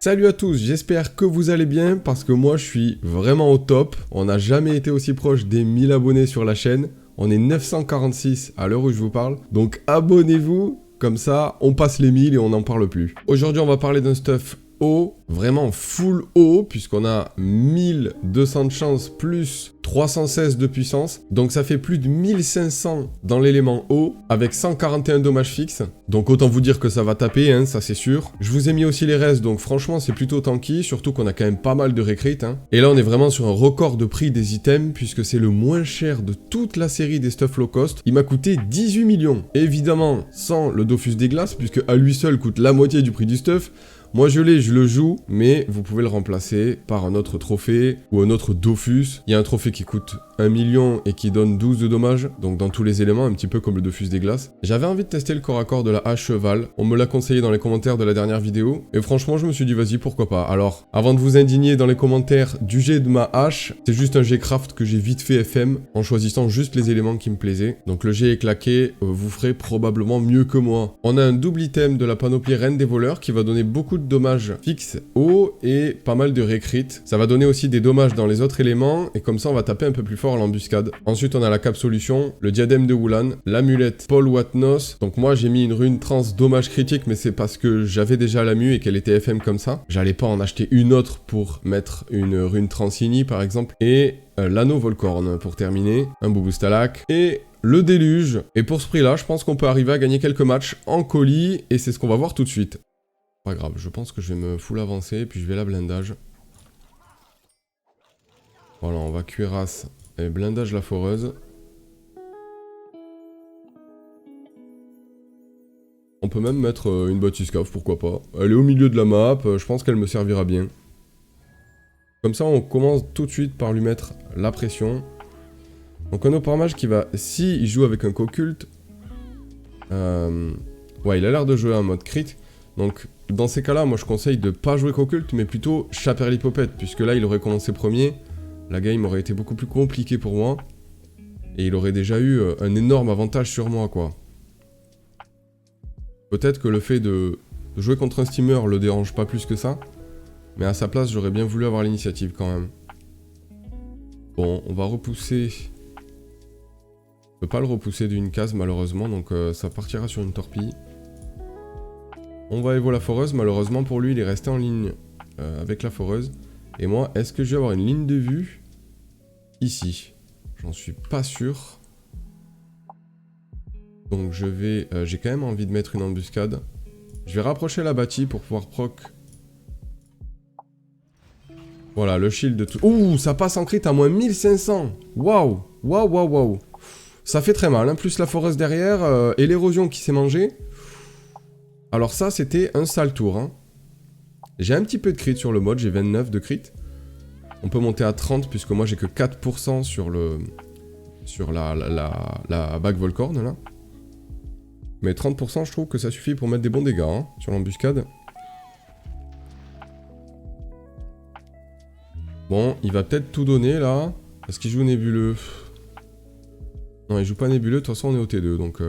Salut à tous, j'espère que vous allez bien parce que moi je suis vraiment au top. On n'a jamais été aussi proche des 1000 abonnés sur la chaîne. On est 946 à l'heure où je vous parle. Donc abonnez-vous, comme ça on passe les 1000 et on n'en parle plus. Aujourd'hui on va parler d'un stuff haut, vraiment full haut, puisqu'on a 1200 de chance plus 316 de puissance. Donc ça fait plus de 1500 dans l'élément haut, avec 141 dommages fixes. Donc autant vous dire que ça va taper, hein, ça c'est sûr. Je vous ai mis aussi les restes, donc franchement c'est plutôt tanky, surtout qu'on a quand même pas mal de recruits. Hein. Et là on est vraiment sur un record de prix des items, puisque c'est le moins cher de toute la série des stuff low cost. Il m'a coûté 18 millions. Évidemment, sans le Dofus des glaces, puisque à lui seul coûte la moitié du prix du stuff. Moi je l'ai, je le joue, mais vous pouvez le remplacer par un autre trophée ou un autre Dofus. Il y a un trophée qui coûte 1 million et qui donne 12 de dommages, donc dans tous les éléments, un petit peu comme le Dofus des glaces. J'avais envie de tester le corps à corps de la hache cheval, on me l'a conseillé dans les commentaires de la dernière vidéo, et franchement je me suis dit vas-y pourquoi pas. Alors, avant de vous indigner dans les commentaires du jet de ma hache, c'est juste un jet craft que j'ai vite fait FM, en choisissant juste les éléments qui me plaisaient. Donc le jet est claqué, vous ferez probablement mieux que moi. On a un double item de la panoplie Reine des voleurs qui va donner beaucoup de dommages fixes hauts et pas mal de recruits. Ça va donner aussi des dommages dans les autres éléments et comme ça on va taper un peu plus fort à l'embuscade. Ensuite on a la cape solution, le diadème de Wulan, l'amulette Paul Watnos. Donc moi j'ai mis une rune trans dommage critique mais c'est parce que j'avais déjà la mue et qu'elle était FM comme ça. J'allais pas en acheter une autre pour mettre une rune transini par exemple. Et l'anneau Volcorn pour terminer, un Boubou-Stalak et le déluge. Et pour ce prix là je pense qu'on peut arriver à gagner quelques matchs en colis et c'est ce qu'on va voir tout de suite. Pas grave, je pense que je vais me full avancer, puis je vais la blindage. Voilà, on va cuirasse et blindage la foreuse. On peut même mettre une bathyscaphe, pourquoi pas. Elle est au milieu de la map, je pense qu'elle me servira bien. Comme ça, on commence tout de suite par lui mettre la pression. Donc un oparmage qui va... Si il joue avec un co-culte... ouais, il a l'air de jouer en mode crit. Donc, dans ces cas-là, moi je conseille de pas jouer co-culte, mais plutôt Chaperlipopette, puisque là il aurait commencé premier. La game aurait été beaucoup plus compliquée pour moi. Et il aurait déjà eu un énorme avantage sur moi, quoi. Peut-être que le fait de jouer contre un steamer le dérange pas plus que ça. Mais à sa place, j'aurais bien voulu avoir l'initiative quand même. Bon, on va repousser... Je peux pas le repousser d'une case malheureusement, donc ça partira sur une torpille. On va évo la foreuse, malheureusement pour lui il est resté en ligne avec la foreuse. Et moi, est-ce que je vais avoir une ligne de vue ici? J'en suis pas sûr. Donc je vais... j'ai quand même envie de mettre une embuscade. Je vais rapprocher la bâtie pour pouvoir proc. Voilà, le shield de tout... Ouh, ça passe en crit à moins 1500. Waouh, waouh, waouh, waouh. Ça fait très mal, hein. Plus la foreuse derrière et l'érosion qui s'est mangée. Alors ça, c'était un sale tour. Hein. J'ai un petit peu de crit sur le mode, j'ai 29 de crit. On peut monter à 30 puisque moi j'ai que 4% sur le... Sur la bague Volcorn là. Mais 30% je trouve que ça suffit pour mettre des bons dégâts hein, sur l'embuscade. Bon, il va peut-être tout donner là. Est-ce qu'il joue nébuleux? Non, il joue pas nébuleux, de toute façon on est au T2 donc...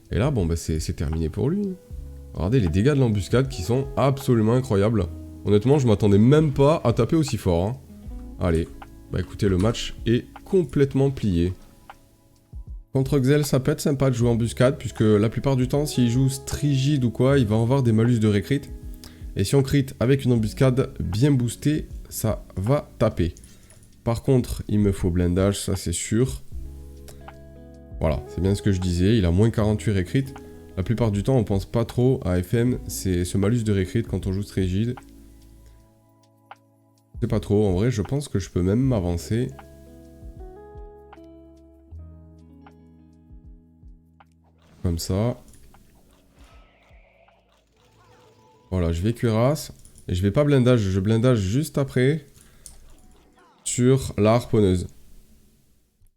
Et là, bon bah c'est terminé pour lui. Regardez les dégâts de l'embuscade qui sont absolument incroyables. Honnêtement, je m'attendais même pas à taper aussi fort. Hein. Allez, bah écoutez, le match est complètement plié. Contre Xel, ça peut être sympa de jouer embuscade, puisque la plupart du temps, s'il joue strigide ou quoi, il va avoir des malus de recrit. Et si on crit avec une embuscade bien boostée, ça va taper. Par contre, il me faut blindage, ça c'est sûr. Voilà, c'est bien ce que je disais, il a moins 48 recrit. La plupart du temps, on pense pas trop à FM, c'est ce malus de recrit quand on joue strigide. C'est pas trop, en vrai, je pense que je peux même m'avancer. Comme ça. Voilà, je vais cuirasse. Et je vais pas blindage, je blindage juste après. Sur la harponneuse.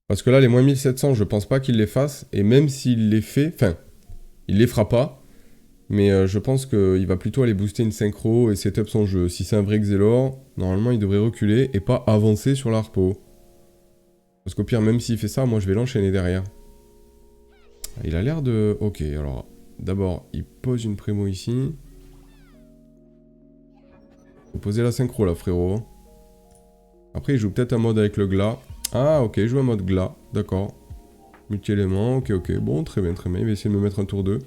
Parce que là, les moins 1700, je pense pas qu'il les fasse. Et même s'il les fait, enfin, il les fera pas. Mais je pense qu'il va plutôt aller booster une synchro et setup son jeu. Si c'est un vrai Xelor, normalement il devrait reculer et pas avancer sur la harpo. Parce qu'au pire, même s'il fait ça, moi je vais l'enchaîner derrière. Il a l'air de... Ok, alors, d'abord, il pose une prémo ici. Faut poser la synchro là, frérot. Après, il joue peut-être un mode avec le glas. Ah, ok, il joue un mode glas. D'accord. Multi-élément, ok, ok. Bon, très bien, très bien. Il va essayer de me mettre un tour 2.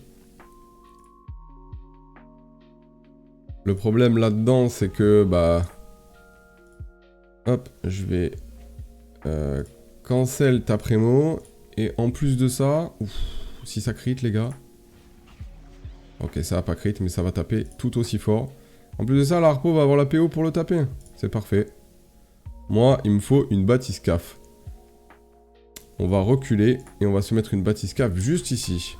Le problème là-dedans, c'est que, bah... Hop, je vais... cancel ta prémo. Et en plus de ça... Ouf, si ça crit, les gars. Ok, ça va pas crit, mais ça va taper tout aussi fort. En plus de ça, la Harpo va avoir la PO pour le taper. C'est parfait. Moi, il me faut une bathyscaphe. On va reculer et on va se mettre une bathyscaphe juste ici.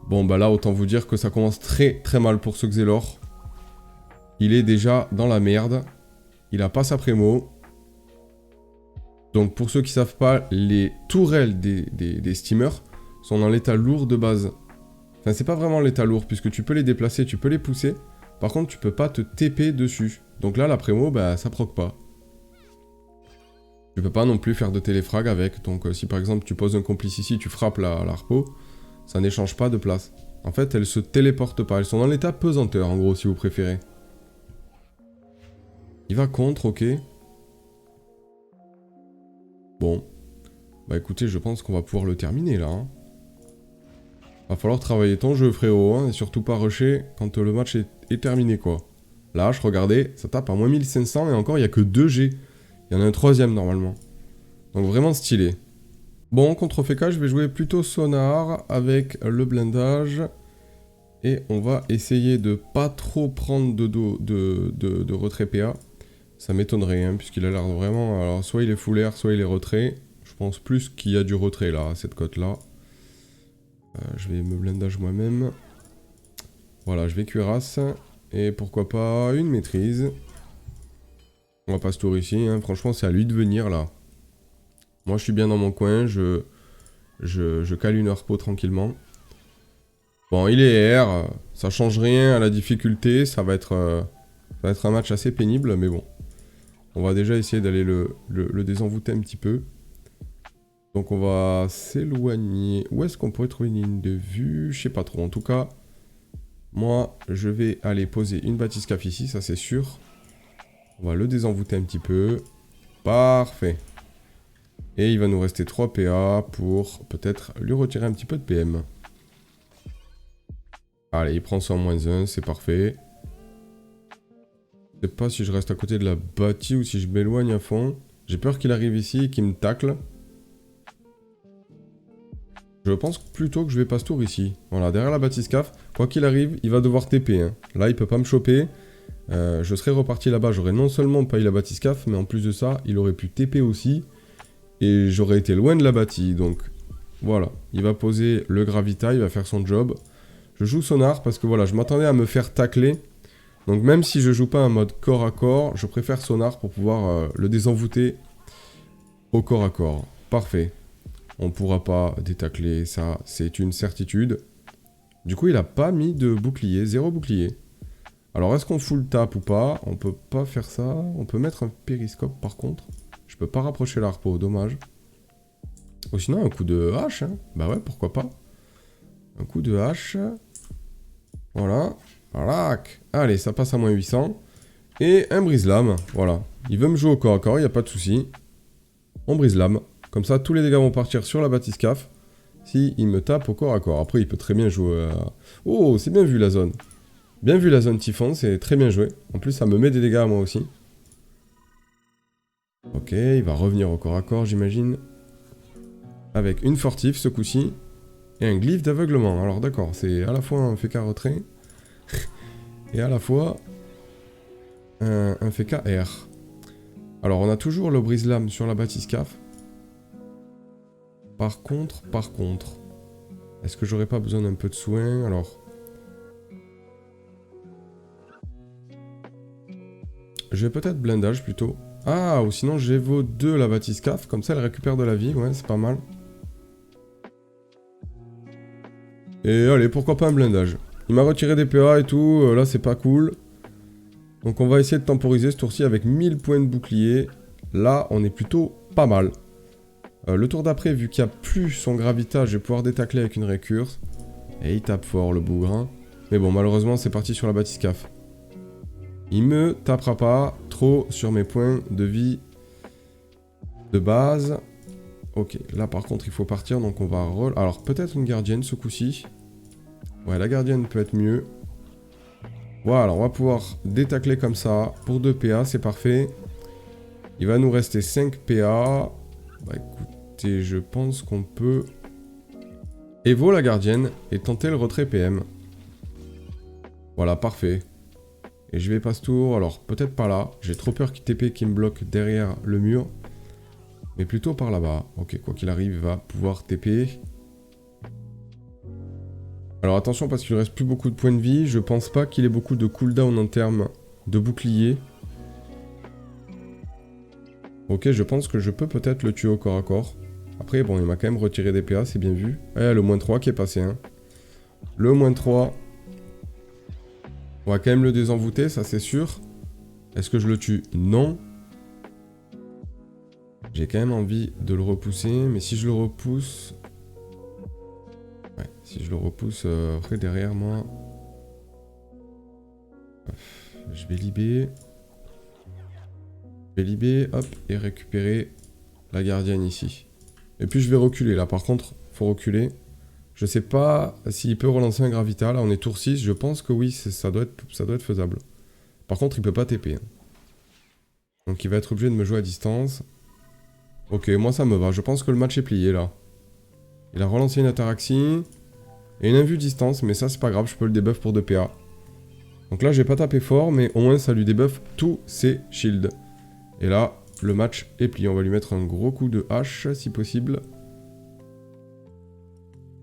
Bon, bah là, autant vous dire que ça commence très très mal pour ce Xelor. Il est déjà dans la merde. Il a pas sa prémo. Donc, pour ceux qui savent pas, les tourelles des steamers sont dans l'état lourd de base. Enfin, c'est pas vraiment l'état lourd, puisque tu peux les déplacer, tu peux les pousser. Par contre, tu peux pas te TP dessus. Donc là, la prémo, bah, ça proc pas. Tu peux pas non plus faire de téléfrag avec. Donc, si par exemple, tu poses un complice ici, tu frappes la harpo, ça n'échange pas de place. En fait, elles se téléportent pas. Elles sont dans l'état pesanteur, en gros, si vous préférez. Il va contre, ok. Bon. Bah écoutez, je pense qu'on va pouvoir le terminer, là. Hein. Va falloir travailler ton jeu, frérot, hein, et surtout pas rusher quand le match est terminé, quoi. Là, je regardais, ça tape à moins 1500, et encore, il n'y a que 2 G. Il y en a un troisième, normalement. Donc, vraiment stylé. Bon, contre FK, je vais jouer plutôt sonar avec le blindage. Et on va essayer de pas trop prendre de retrait PA. Ça m'étonnerait, hein, puisqu'il a l'air vraiment... Alors, soit il est full air, soit il est retrait. Je pense plus qu'il y a du retrait, là, à cette cote-là. Je vais me blindage moi-même. Voilà, je vais cuirasse. Et pourquoi pas une maîtrise. On va pas se tour ici, hein. Franchement, c'est à lui de venir, là. Moi, je suis bien dans mon coin. Je cale une harpo tranquillement. Bon, il est R. Ça change rien à la difficulté. Ça va être un match assez pénible, mais bon. On va déjà essayer d'aller le désenvoûter un petit peu. Donc on va s'éloigner. Où est-ce qu'on pourrait trouver une ligne de vue? Je sais pas trop. En tout cas, moi, je vais aller poser une bathyscaphe ici, ça c'est sûr. On va le désenvoûter un petit peu. Parfait. Et il va nous rester 3 PA pour peut-être lui retirer un petit peu de PM. Allez, il prend ça en -1, c'est parfait. Je sais pas si je reste à côté de la bâtie ou si je m'éloigne à fond. J'ai peur qu'il arrive ici et qu'il me tacle. Je pense plutôt que je vais pas ce tour ici. Voilà, derrière la bathyscaphe, quoi qu'il arrive, il va devoir TP. Hein. Là, il peut pas me choper. Je serais reparti là-bas, j'aurais non seulement pas eu la bathyscaphe, mais en plus de ça, il aurait pu TP aussi. Et j'aurais été loin de la bâtie. Donc, voilà. Il va poser le gravita, il va faire son job. Je joue sonar parce que voilà, je m'attendais à me faire tacler. Donc même si je joue pas un mode corps à corps, je préfère sonar pour pouvoir le désenvoûter au corps à corps. Parfait. On pourra pas détacler, ça c'est une certitude. Du coup il a pas mis de bouclier, 0 bouclier. Alors est-ce qu'on full tap ou pas? On peut pas faire ça. On peut mettre un périscope par contre. Je peux pas rapprocher la harpo, dommage. Ou sinon un coup de hache, hein. Bah ouais, pourquoi pas. Un coup de hache. Voilà. Rac. Allez, ça passe à -800. Et un brise-lame, voilà. Il veut me jouer au corps à corps, il n'y a pas de souci. On brise-lame. Comme ça, tous les dégâts vont partir sur la bathyscaphe. S'il me tape au corps à corps. Après, il peut très bien jouer à... Oh, c'est bien vu la zone. Bien vu la zone Typhon, c'est très bien joué. En plus, ça me met des dégâts à moi aussi. Ok, il va revenir au corps à corps, j'imagine. Avec une fortif, ce coup-ci. Et un glyphe d'aveuglement. Alors d'accord, c'est à la fois un FK retrait. Et à la fois... un FK R. Alors, on a toujours le brise-lame sur la bathyscaphe. Par contre... Est-ce que j'aurais pas besoin d'un peu de soin? Alors... Je vais peut-être blindage plutôt. Ah, ou sinon j'évo 2 la bathyscaphe. Comme ça, elle récupère de la vie. Ouais, c'est pas mal. Et allez, pourquoi pas un blindage? Il m'a retiré des PA et tout. Là, c'est pas cool. Donc, on va essayer de temporiser ce tour-ci avec 1000 points de bouclier. Là, on est plutôt pas mal. Le tour d'après, vu qu'il n'y a plus son gravita, je vais pouvoir détacler avec une récurse. Et il tape fort, le bougre. Hein. Mais bon, malheureusement, c'est parti sur la bathyscaphe. Il me tapera pas trop sur mes points de vie de base. Ok, là par contre il faut partir, donc on va roll. Alors peut-être une gardienne ce coup-ci. Ouais, la gardienne peut être mieux. Voilà, on va pouvoir détacler comme ça. Pour 2 PA, c'est parfait. Il va nous rester 5 PA. Bah écoutez, je pense qu'on peut... Evo la gardienne et tenter le retrait PM. Voilà, parfait. Et je vais passe tour, alors peut-être pas là. J'ai trop peur qu'il TP qui me bloque derrière le mur. Mais plutôt par là-bas. Ok, quoi qu'il arrive, il va pouvoir TP. Alors attention parce qu'il ne reste plus beaucoup de points de vie. Je pense pas qu'il ait beaucoup de cooldown en termes de bouclier. Ok, je pense que je peux peut-être le tuer au corps à corps. Après, bon, il m'a quand même retiré des PA, c'est bien vu. Eh, le moins 3 qui est passé, hein. Le moins 3. On va quand même le désenvoûter, ça c'est sûr. Est-ce que je le tue? Non. J'ai quand même envie de le repousser, mais si je le repousse... Ouais, si je le repousse après derrière moi... Je vais libérer. Je vais libérer, hop, et récupérer la gardienne ici. Et puis je vais reculer, là par contre, faut reculer. Je sais pas s'il peut relancer un Gravita, là on est tour 6, je pense que oui, ça doit être faisable. Par contre, il peut pas TP. Donc il va être obligé de me jouer à distance. Ok, moi ça me va, je pense que le match est plié là. Il a relancé une ataraxie. Et une invue distance, mais ça c'est pas grave, je peux le debuff pour 2 PA. Donc là j'ai pas tapé fort, mais au moins ça lui debuff tous ses shields. Et là, le match est plié, on va lui mettre un gros coup de hache si possible.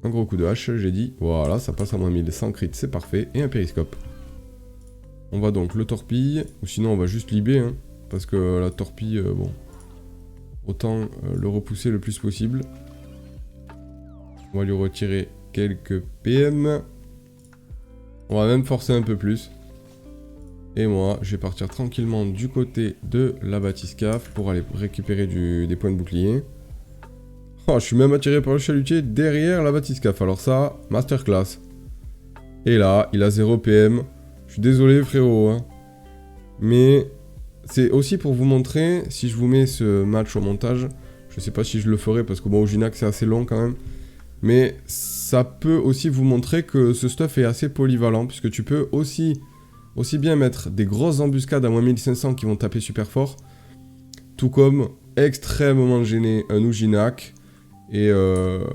Un gros coup de hache, j'ai dit. Voilà, ça passe à moins 1000, sans crit, c'est parfait. Et un périscope. On va donc le torpille, ou sinon on va juste libérer, hein, parce que la torpille, bon... Autant le repousser le plus possible. On va lui retirer quelques PM. On va même forcer un peu plus. Et moi, je vais partir tranquillement du côté de la bathyscaphe pour aller récupérer des points de bouclier. Oh, je suis même attiré par le chalutier derrière la bathyscaphe. Alors ça, masterclass. Et là, il a 0 PM. Je suis désolé frérot, hein. Mais c'est aussi pour vous montrer, si je vous mets ce match au montage, je sais pas si je le ferai parce que bon, au Ginac c'est assez long quand même. Mais ça peut aussi vous montrer que ce stuff est assez polyvalent, puisque tu peux aussi bien mettre des grosses embuscades à moins 1500 qui vont taper super fort, tout comme extrêmement gêner un Ujinac et le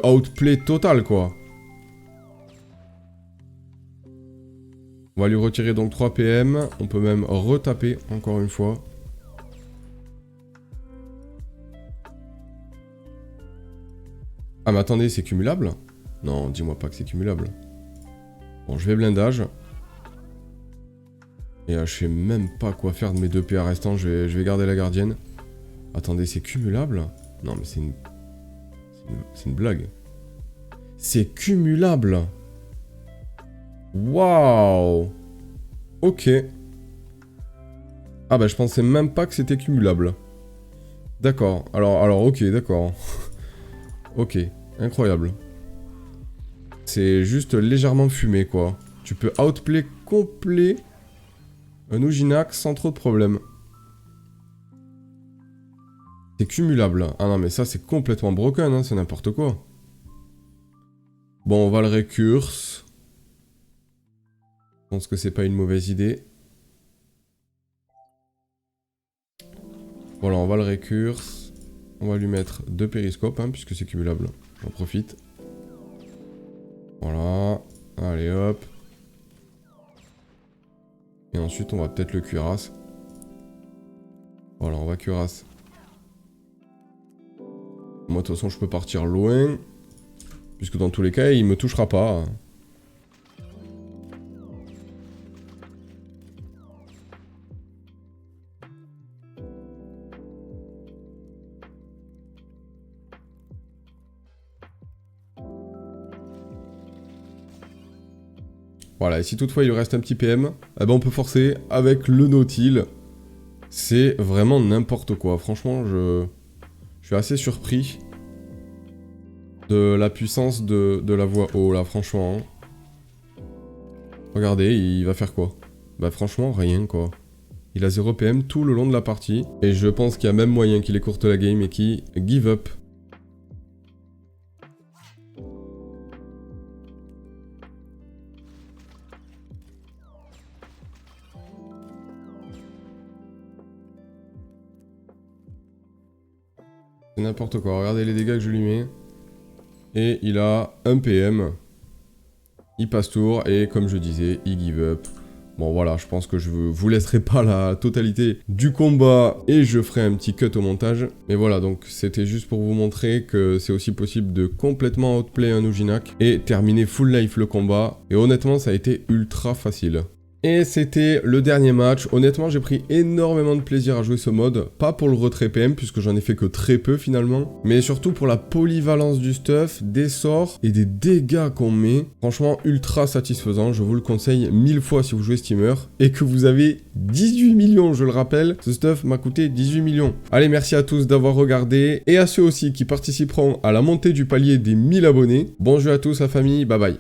outplay total quoi. On va lui retirer donc 3 PM, on peut même retaper encore une fois. Ah mais attendez, c'est cumulable? Non, dis-moi pas que c'est cumulable. Bon, je vais blindage. Et je sais même pas quoi faire de mes 2 PA restants, je vais garder la gardienne. Attendez, c'est cumulable? Non mais c'est une blague. C'est cumulable! Waouh! Ok. Ah bah je pensais même pas que c'était cumulable. D'accord, alors ok, d'accord. Ok, incroyable. C'est juste légèrement fumé, quoi. Tu peux outplay complet un Ujinac sans trop de problème. C'est cumulable. Ah non, mais ça, c'est complètement broken, hein, c'est n'importe quoi. Bon, on va le récurse. Je pense que c'est pas une mauvaise idée. Voilà, on va le récurse. On va lui mettre 2 périscopes, hein, puisque c'est cumulable. On profite. Voilà. Allez, hop. Et ensuite, on va peut-être le cuirasse. Voilà, on va cuirasse. Moi, de toute façon, je peux partir loin. Puisque dans tous les cas, il me touchera pas. Voilà, et si toutefois il lui reste un petit PM, eh ben on peut forcer avec le Nautile. C'est vraiment n'importe quoi. Franchement, je suis assez surpris de la puissance de la voix haut, là, franchement. Regardez, il va faire quoi? Bah franchement, rien quoi. Il a 0 PM tout le long de la partie. Et je pense qu'il y a même moyen qu'il écourte la game et qu'il give up. C'est n'importe quoi. Regardez les dégâts que je lui mets. Et il a 1 PM. Il passe tour et comme je disais, il give up. Bon voilà, je pense que je vous laisserai pas la totalité du combat et je ferai un petit cut au montage. Mais voilà, donc c'était juste pour vous montrer que c'est aussi possible de complètement outplay un Ujinak et terminer full life le combat. Et honnêtement, ça a été ultra facile. Et c'était le dernier match. Honnêtement, j'ai pris énormément de plaisir à jouer ce mode. Pas pour le retrait PM, puisque j'en ai fait que très peu finalement. Mais surtout pour la polyvalence du stuff, des sorts et des dégâts qu'on met. Franchement, ultra satisfaisant. Je vous le conseille 1000 fois si vous jouez Steamer. Et que vous avez 18 millions, je le rappelle. Ce stuff m'a coûté 18 millions. Allez, merci à tous d'avoir regardé. Et à ceux aussi qui participeront à la montée du palier des 1000 abonnés. Bon jeu à tous, la famille. Bye bye.